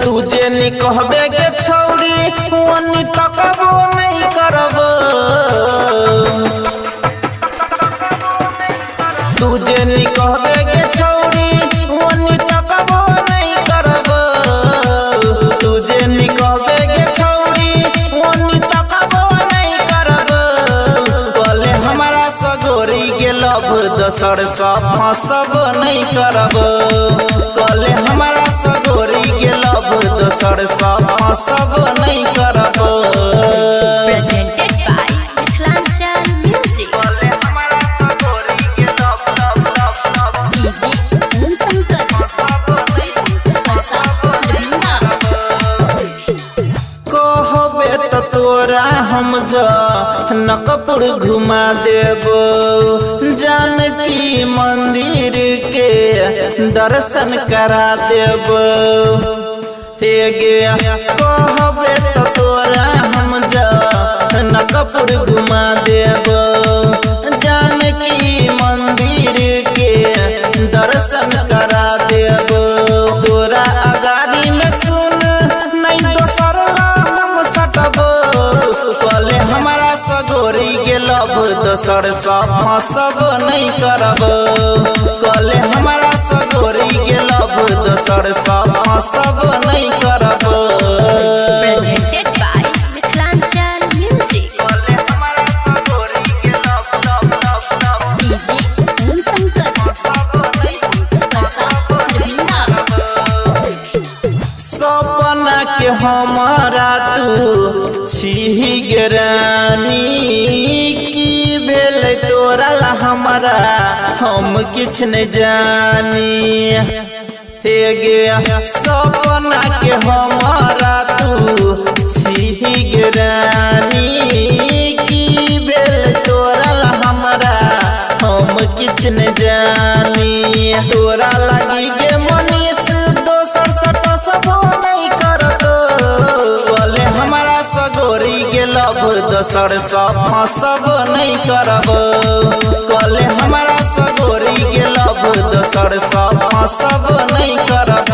तुझे नी कहबे के छौरी वनी तकबो नहीं करब तुझे नी कहबे के छौरी वनी तकबो नहीं करब तुझे नी कहबे के छौरी वनी तकबो नहीं करब बोले हमारा सगोरी के लब दोसर सब फंसब नहीं करब बोले हमारा सगोरी के लब दोसर सब फंसब नहीं करब Presented by Mithilanchal Music. Easy Om Shankar Parsa Darbhanga. कहबे तो तोरा हम नकपुर घुमा देबो जानकी मंदिर के दर्शन करा देबो हे गे कहबे तो तोरा हम नकपुर घुमा देबो जानकी मंदिर के दर्शन करा देबो तोरा अगाड़ी में सुन नहीं दोसर हम सटबो बोले हमारा सगोरी के लब दोसर सब फंसब नहीं करब बोले हमारा सगोरी के लब दोसर सब फंसब नहीं करब Presented by Mithilanchal Music. Easy Om Shankar Parsa Darbhanga. सपना के हमारा तू छी गिरानी की भेल तोरा ला हमारा हम किछ न जानी हे गे सपना के हमारा तू छी गिरानी की भेल तोरा ला हमारा हम किछ न जानी तोरा लगी गे मनीष दोसर सब नहीं करत बोले हमारा सगोरी के लब दोसर सब फंसब नहीं करब बोले हमारा सगोरी के लब दोसर सब फंसब नहीं करब।